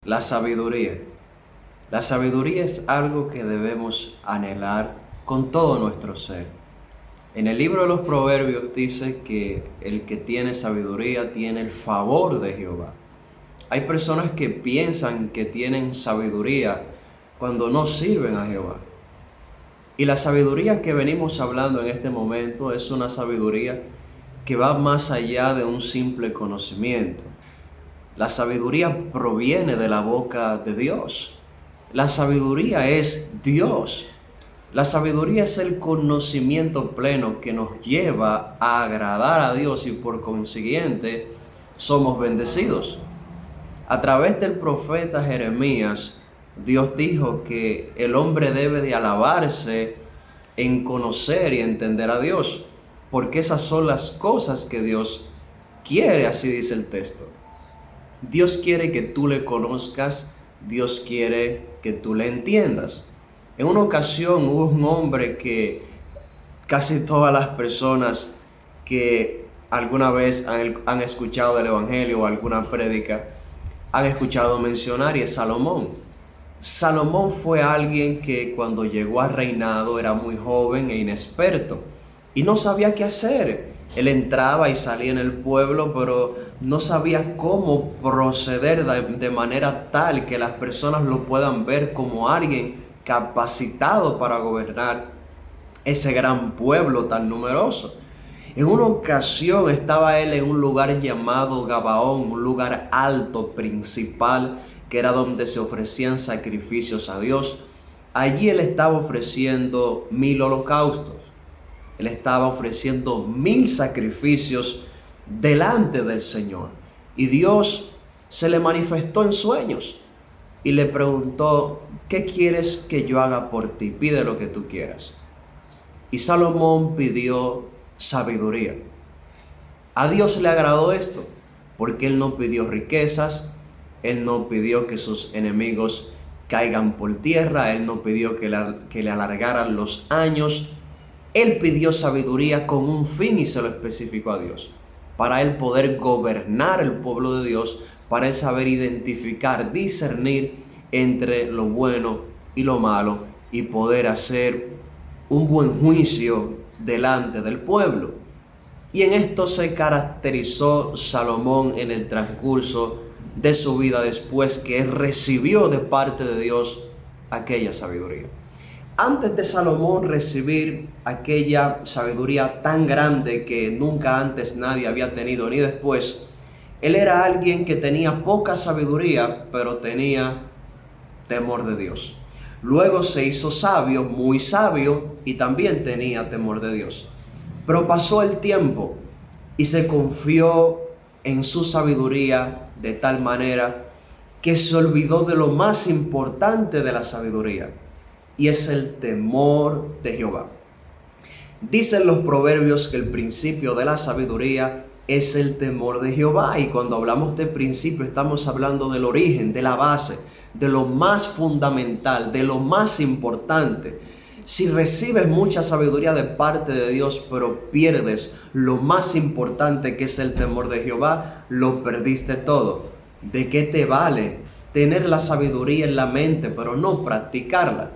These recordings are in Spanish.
La sabiduría. La sabiduría es algo que debemos anhelar con todo nuestro ser. En el libro de los Proverbios dice que el que tiene sabiduría tiene el favor de Jehová. Hay personas que piensan que tienen sabiduría cuando no sirven a Jehová. Y la sabiduría que venimos hablando en este momento es una sabiduría que va más allá de un simple conocimiento. La sabiduría proviene de la boca de Dios. La sabiduría es Dios. La sabiduría es el conocimiento pleno que nos lleva a agradar a Dios y por consiguiente somos bendecidos. A través del profeta Jeremías, Dios dijo que el hombre debe de alabarse en conocer y entender a Dios, porque esas son las cosas que Dios quiere, así dice el texto. Dios quiere que tú le conozcas, Dios quiere que tú le entiendas. En una ocasión hubo un hombre que casi todas las personas que alguna vez han escuchado del Evangelio o alguna prédica han escuchado mencionar, y es Salomón. Salomón fue alguien que cuando llegó a reinado era muy joven e inexperto y no sabía qué hacer. Él entraba y salía en el pueblo, pero no sabía cómo proceder de manera tal que las personas lo puedan ver como alguien capacitado para gobernar ese gran pueblo tan numeroso. En una ocasión estaba él en un lugar llamado Gabaón, un lugar alto, principal, que era donde se ofrecían sacrificios a Dios. Allí él estaba ofreciendo 1000 holocaustos. Él estaba ofreciendo 1000 sacrificios delante del Señor. Y Dios se le manifestó en sueños y le preguntó: ¿qué quieres que yo haga por ti? Pide lo que tú quieras. Y Salomón pidió sabiduría. A Dios le agradó esto, porque él no pidió riquezas, él no pidió que sus enemigos caigan por tierra, él no pidió que le alargaran los años. Él pidió sabiduría con un fin y se lo especificó a Dios, para él poder gobernar el pueblo de Dios, para él saber identificar, discernir entre lo bueno y lo malo y poder hacer un buen juicio delante del pueblo. Y en esto se caracterizó Salomón en el transcurso de su vida después que él recibió de parte de Dios aquella sabiduría. Antes de Salomón recibir aquella sabiduría tan grande que nunca antes nadie había tenido ni después, él era alguien que tenía poca sabiduría, pero tenía temor de Dios. Luego se hizo sabio, muy sabio, y también tenía temor de Dios. Pero pasó el tiempo y se confió en su sabiduría de tal manera que se olvidó de lo más importante de la sabiduría, y es el temor de Jehová. Dicen los proverbios que el principio de la sabiduría es el temor de Jehová, y cuando hablamos de principio estamos hablando del origen, de la base, de lo más fundamental, de lo más importante. Si recibes mucha sabiduría de parte de Dios, pero pierdes lo más importante, que es el temor de Jehová, lo perdiste todo. ¿De qué te vale tener la sabiduría en la mente, pero no practicarla?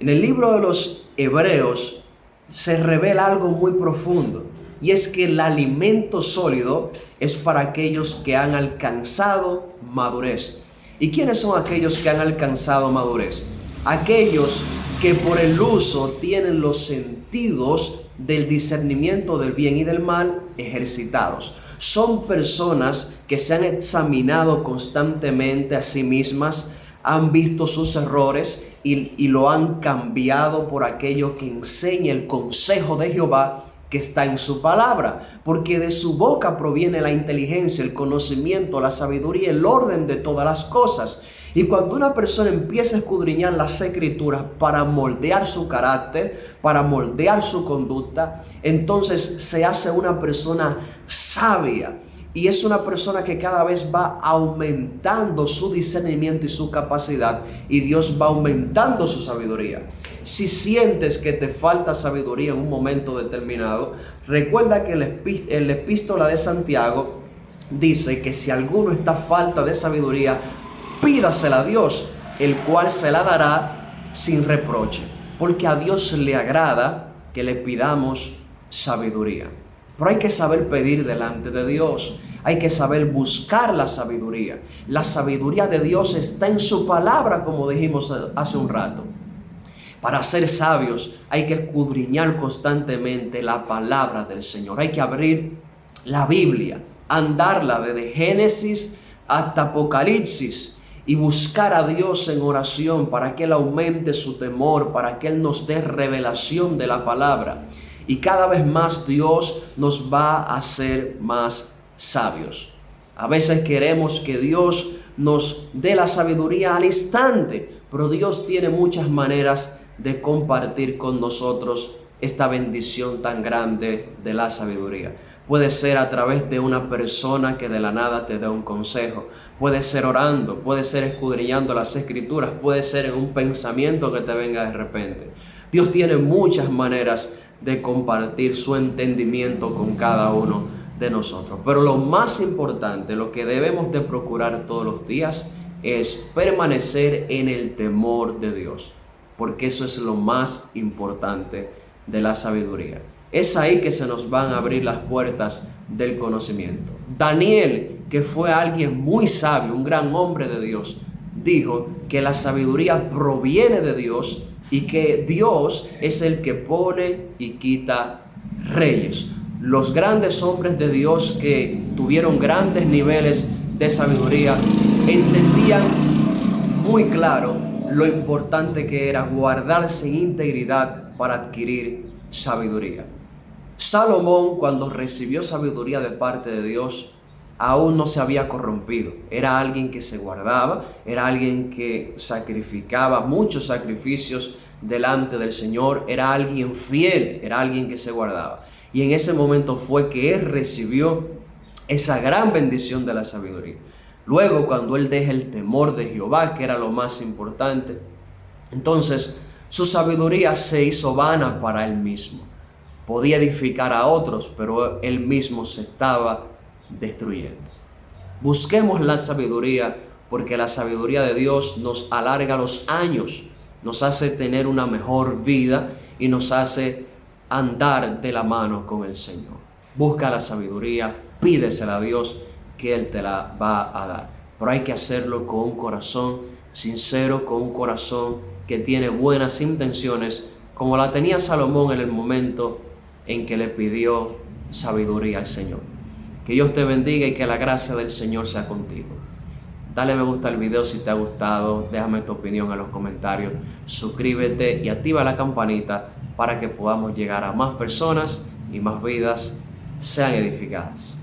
En el libro de los Hebreos se revela algo muy profundo, y es que el alimento sólido es para aquellos que han alcanzado madurez. ¿Y quiénes son aquellos que han alcanzado madurez? Aquellos que por el uso tienen los sentidos del discernimiento del bien y del mal ejercitados. Son personas que se han examinado constantemente a sí mismas, han visto sus errores y lo han cambiado por aquello que enseña el consejo de Jehová que está en su palabra, porque de su boca proviene la inteligencia, el conocimiento, la sabiduría, el orden de todas las cosas. Y cuando una persona empieza a escudriñar las escrituras para moldear su carácter, para moldear su conducta, entonces se hace una persona sabia. Y es una persona que cada vez va aumentando su discernimiento y su capacidad, y Dios va aumentando su sabiduría. Si sientes que te falta sabiduría en un momento determinado, recuerda que en la epístola de Santiago dice que si alguno está falta de sabiduría, pídasela a Dios, el cual se la dará sin reproche, porque a Dios le agrada que le pidamos sabiduría. Pero hay que saber pedir delante de Dios, hay que saber buscar la sabiduría. La sabiduría de Dios está en su palabra, como dijimos hace un rato. Para ser sabios hay que escudriñar constantemente la palabra del Señor. Hay que abrir la Biblia, andarla desde Génesis hasta Apocalipsis y buscar a Dios en oración para que Él aumente su temor, para que Él nos dé revelación de la palabra. Y cada vez más Dios nos va a hacer más sabios. A veces queremos que Dios nos dé la sabiduría al instante, pero Dios tiene muchas maneras de compartir con nosotros esta bendición tan grande de la sabiduría. Puede ser a través de una persona que de la nada te dé un consejo, puede ser orando, puede ser escudriñando las escrituras, puede ser en un pensamiento que te venga de repente. Dios tiene muchas maneras de compartir su entendimiento con cada uno de nosotros. Pero lo más importante, lo que debemos de procurar todos los días es permanecer en el temor de Dios, porque eso es lo más importante de la sabiduría. Es ahí que se nos van a abrir las puertas del conocimiento. Daniel, que fue alguien muy sabio, un gran hombre de Dios, dijo que la sabiduría proviene de Dios y que Dios es el que pone y quita reyes. Los grandes hombres de Dios que tuvieron grandes niveles de sabiduría entendían muy claro lo importante que era guardarse en integridad para adquirir sabiduría. Salomón, cuando recibió sabiduría de parte de Dios, aún no se había corrompido. Era alguien que se guardaba, era alguien que sacrificaba muchos sacrificios delante del Señor, era alguien fiel, era alguien que se guardaba. Y en ese momento fue que él recibió esa gran bendición de la sabiduría. Luego, cuando él deja el temor de Jehová, que era lo más importante, entonces su sabiduría se hizo vana para él mismo. Podía edificar a otros, pero él mismo se estaba destruyendo. Busquemos la sabiduría, porque la sabiduría de Dios nos alarga los años, nos hace tener una mejor vida y nos hace andar de la mano con el Señor. Busca la sabiduría, pídesela a Dios, que Él te la va a dar. Pero hay que hacerlo con un corazón sincero, con un corazón que tiene buenas intenciones, como la tenía Salomón en el momento en que le pidió sabiduría al Señor. Que Dios te bendiga y que la gracia del Señor sea contigo. Dale me gusta al video si te ha gustado, déjame tu opinión en los comentarios, suscríbete y activa la campanita para que podamos llegar a más personas y más vidas sean edificadas.